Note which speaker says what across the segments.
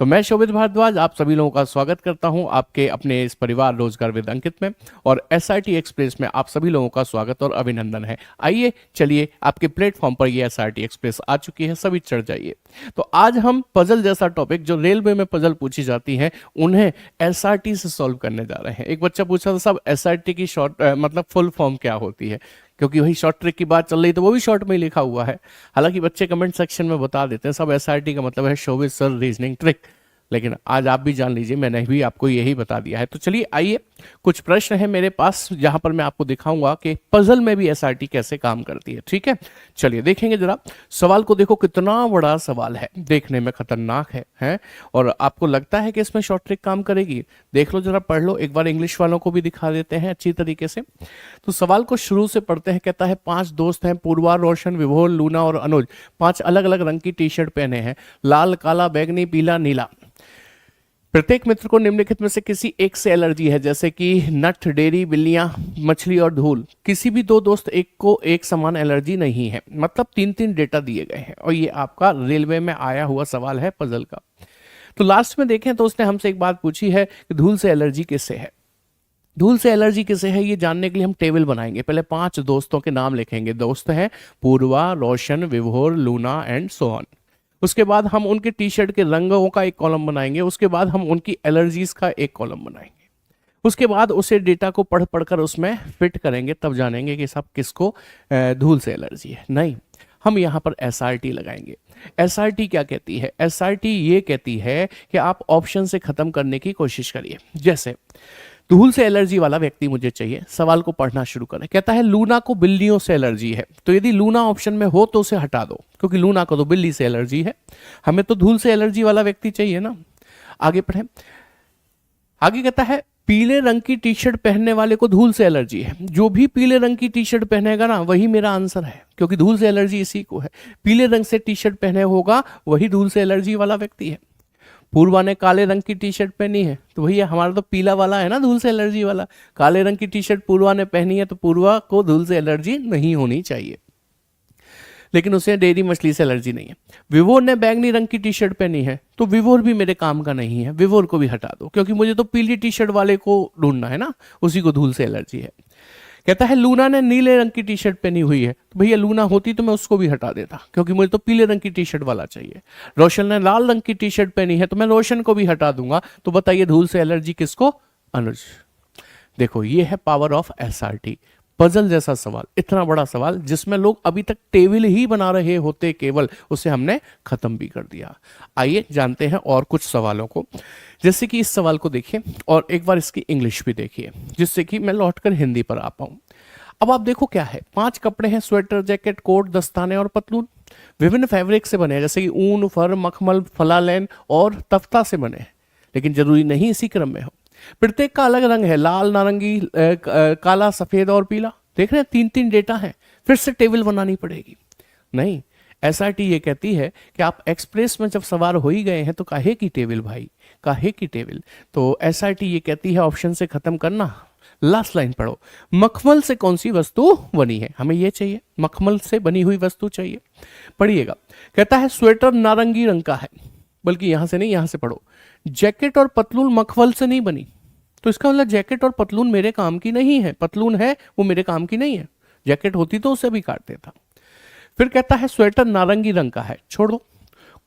Speaker 1: तो मैं शोभित भारद्वाज आप सभी लोगों का स्वागत करता हूं आपके अपने इस परिवार रोजगार विद अंकित में, और एसआरटी एक्सप्रेस में आप सभी लोगों का स्वागत और अभिनंदन है। आइए चलिए, आपके प्लेटफॉर्म पर ये एसआरटी एक्सप्रेस आ चुकी है, सभी चढ़ जाइए। तो आज हम पजल जैसा टॉपिक, जो रेलवे में पजल पूछी जाती है, उन्हें एसआरटी से सॉल्व करने जा रहे हैं। एक बच्चा पूछा था साहब एसआरटी की शॉर्ट मतलब फुल फॉर्म क्या होती है, क्योंकि वही शॉर्ट ट्रिक की बात चल रही तो वो भी शॉर्ट में ही लिखा हुआ है। हालांकि बच्चे कमेंट सेक्शन में बता देते हैं सब एसआरटी का मतलब है शोभित सर रीजनिंग ट्रिक, लेकिन आज आप भी जान लीजिए मैंने भी आपको यही बता दिया है। तो चलिए आइए, कुछ प्रश्न है मेरे पास जहां पर मैं आपको दिखाऊंगा कि पजल में भी एसआरटी कैसे काम करती है। ठीक है, चलिए देखेंगे जरा सवाल को। देखो कितना बड़ा सवाल है, देखने में खतरनाक है और आपको लगता है कि इसमें शॉर्ट ट्रिक काम करेगी। देख लो जरा, पढ़ लो एक बार, इंग्लिश वालों को भी दिखा देते हैं अच्छी तरीके से। तो सवाल को शुरू से पढ़ते हैं। कहता है 5 दोस्त हैं, पूर्वा, रोशन, विभोर, लूना और अनुज। 5 अलग अलग रंग की टी शर्ट पहने हैं, लाल, काला, बैंगनी, पीला, नीला। प्रत्येक मित्र को निम्नलिखित में से किसी एक से एलर्जी है, जैसे कि नट, डेयरी, बिल्लियां, मछली और धूल। किसी भी 2 दोस्त एक को एक समान एलर्जी नहीं है। मतलब 3-3 डेटा दिए गए हैं और ये आपका रेलवे में आया हुआ सवाल है पजल का। तो लास्ट में देखें तो उसने हमसे एक बात पूछी है कि धूल से एलर्जी किससे है। धूल से एलर्जी किसे है ये जानने के लिए हम टेबल बनाएंगे। पहले 5 दोस्तों के नाम लिखेंगे। दोस्त हैं पूर्वा, रोशन, विभोर, लूना एंड सोहन। उसके बाद हम उनके टी शर्ट के रंगों का एक कॉलम बनाएंगे। उसके बाद हम उनकी एलर्जीज का एक कॉलम बनाएंगे। उसके बाद उसे डेटा को पढ़ पढ़कर उसमें फिट करेंगे, तब जानेंगे कि सब किसको धूल से एलर्जी है। नहीं, हम यहाँ पर एसआरटी लगाएंगे। एसआरटी क्या कहती है? एसआरटी ये कहती है कि आप ऑप्शन से खत्म करने की कोशिश करिए। जैसे धूल से एलर्जी वाला व्यक्ति मुझे चाहिए, सवाल को पढ़ना शुरू करें। कहता है लूना को बिल्लियों से एलर्जी है, तो यदि लूना ऑप्शन में हो तो उसे हटा दो, क्योंकि लूना को तो बिल्ली से एलर्जी है। हमें तो धूल से एलर्जी वाला व्यक्ति चाहिए ना। आगे पढ़ें। आगे कहता है पीले रंग की टी शर्ट पहनने वाले को धूल से एलर्जी है। जो भी पीले रंग की टी शर्ट पहनेगा ना, वही मेरा आंसर है, क्योंकि धूल से एलर्जी इसी को है। पीले रंग से टी शर्ट पहने होगा वही धूल से एलर्जी वाला व्यक्ति है। पूर्वा ने काले रंग की टी शर्ट पहनी है, तो भैया हमारा तो पीला वाला है ना धूल से एलर्जी वाला। काले रंग की टी शर्ट पूर्वा ने पहनी है, तो पूर्वा को धूल से एलर्जी नहीं होनी चाहिए, लेकिन उसे डेयरी मछली से एलर्जी नहीं है। विभोर ने बैंगनी रंग की टी शर्ट पहनी है, तो विभोर भी मेरे काम का नहीं है, विभोर को भी हटा दो, क्योंकि मुझे तो पीली टी शर्ट वाले को ढूंढना है ना, उसी को धूल से एलर्जी है। कहता है लूना ने नीले रंग की टी शर्ट पहनी हुई है, तो भैया लूना होती तो मैं उसको भी हटा देता, क्योंकि मुझे तो पीले रंग की टी शर्ट वाला चाहिए। रोशन ने लाल रंग की टी शर्ट पहनी है, तो मैं रोशन को भी हटा दूंगा। तो बताइए धूल से एलर्जी किसको? अनुज। देखो ये है पावर ऑफ एसआरटी। पजल जैसा सवाल, इतना बड़ा सवाल जिसमें लोग अभी तक टेबल ही बना रहे होते केवल, उसे हमने खत्म भी कर दिया। आइए जानते हैं और कुछ सवालों को। जैसे कि इस सवाल को देखिए और एक बार इसकी इंग्लिश भी देखिए, जिससे कि मैं लौटकर हिंदी पर आ पाऊं। अब आप देखो क्या है, 5 कपड़े हैं, स्वेटर, जैकेट, कोट, दस्ताने और पतलून। विभिन्न फैब्रिक से बने हैं, जैसे कि ऊन, फर, मखमल, फलालैन और तफ्ता से बने हैं, लेकिन जरूरी नहीं इसी क्रम में हो। प्रत्येक का अलग रंग है, लाल, नारंगी, काला, सफेद और पीला। देख रहे हैं 3-3 डेटा है, फिर से टेबल बनानी पड़ेगी। नहीं, एसआरटी ये कहती है कि आप एक्सप्रेस में जब सवार हो ही गए हैं तो काहे की टेबल भाई, काहे की टेबल। तो एसआरटी ये कहती है ऑप्शन से खत्म करना। लास्ट लाइन पढ़ो। मखमल से कौन सी वस्तु बनी है? हमें ये चाहिए, मखमल से बनी हुई वस्तु चाहिए। पढ़िएगा। कहता है स्वेटर नारंगी रंग का है, बल्कि यहां से नहीं, यहां से पढ़ो। जैकेट और पतलून मखमल से नहीं बनी, तो इसका मतलब जैकेट और पतलून मेरे काम की नहीं है। पतलून है वो मेरे काम की नहीं है, जैकेट होती तो उसे भी काट देता। फिर कहता है स्वेटर नारंगी रंग का है, छोड़ दो।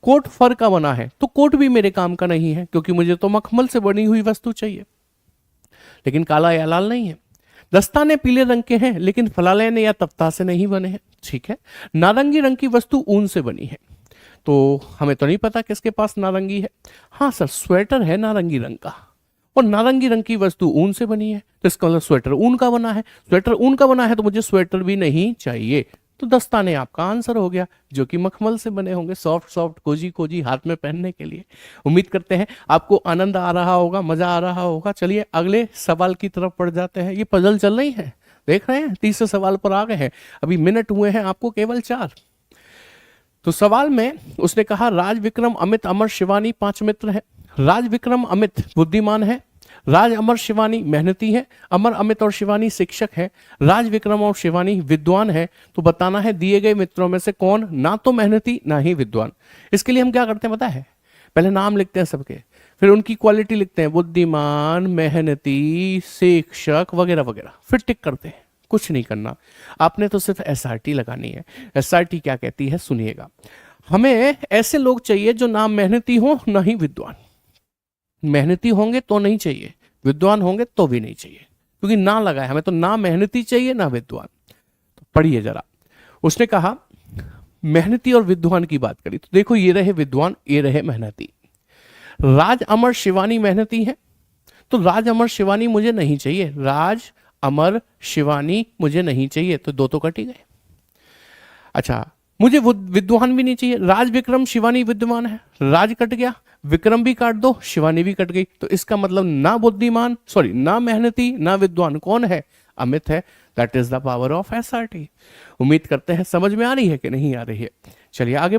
Speaker 1: कोट फर का बना है, तो कोट भी मेरे काम का नहीं है, क्योंकि मुझे तो मखमल से बनी हुई वस्तु चाहिए, लेकिन काला या लाल नहीं है। दस्ताने पीले रंग के हैं, लेकिन फलालैन या तफ्ता से नहीं बने हैं। ठीक है। नारंगी रंग की वस्तु ऊन से बनी है, तो हमें तो नहीं पता किसके पास नारंगी है। हाँ सर, स्वेटर है नारंगी रंग का, और नारंगी रंग की वस्तु ऊन से बनी है, तो इसका मतलब स्वेटर ऊन का बना है। स्वेटर ऊन का बना है तो मुझे स्वेटर भी नहीं चाहिए, तो दस्ताने आपका आंसर हो गया, जो कि मखमल से बने होंगे, सॉफ्ट सॉफ्ट, कोजी कोजी, हाथ में पहनने के लिए। उम्मीद करते हैं आपको आनंद आ रहा होगा, मजा आ रहा होगा। चलिए अगले सवाल की तरफ बढ़ जाते हैं। ये पजल चल रही है, देख रहे हैं, तीसरे सवाल पर आ गए हैं। अभी मिनट हुए हैं आपको केवल 4। तो सवाल में उसने कहा राज, विक्रम, अमित, अमर, शिवानी 5 मित्र हैं। राज, विक्रम, अमित बुद्धिमान है, राज, अमर, शिवानी मेहनती है, अमर, अमित और शिवानी शिक्षक है, राज, विक्रम और शिवानी विद्वान है। तो बताना है दिए गए मित्रों में से कौन ना तो मेहनती ना ही विद्वान। इसके लिए हम क्या करते हैं पता है, पहले नाम लिखते हैं सबके, फिर उनकी क्वालिटी लिखते हैं, बुद्धिमान, मेहनती, शिक्षक वगैरह वगैरह, फिर टिक करते हैं। कुछ नहीं करना, आपने तो सिर्फ एसआरटी लगानी है। एसआरटी क्या कहती है सुनिएगा, हमें ऐसे लोग चाहिए जो ना मेहनती हो ना ही विद्वान। मेहनती होंगे तो नहीं चाहिए, विद्वान होंगे तो भी नहीं चाहिए, क्योंकि ना लगा है हमें, तो ना मेहनती चाहिए ना विद्वान। तो पढ़िए जरा, उसने कहा मेहनती और विद्वान की बात करी, तो देखो ये रहे विद्वान, ये रहे मेहनती। राज अमर शिवानी मेहनती है, तो राज अमर शिवानी मुझे नहीं चाहिए, राज अमर शिवानी मुझे नहीं चाहिए, तो दो तो कट ही गए। अच्छा, मुझे विद्वान भी नहीं चाहिए, राज विक्रम शिवानी विद्वान है, राज कट गया, विक्रम भी काट दो, शिवानी भी कट गई, तो इसका मतलब ना बुद्धिमान, सॉरी ना मेहनती ना विद्वान कौन है, अमित है। That is the power of SRT. उम्मीद करते हैं समझ में आ रही है कि नहीं आ रही है। चलिए आगे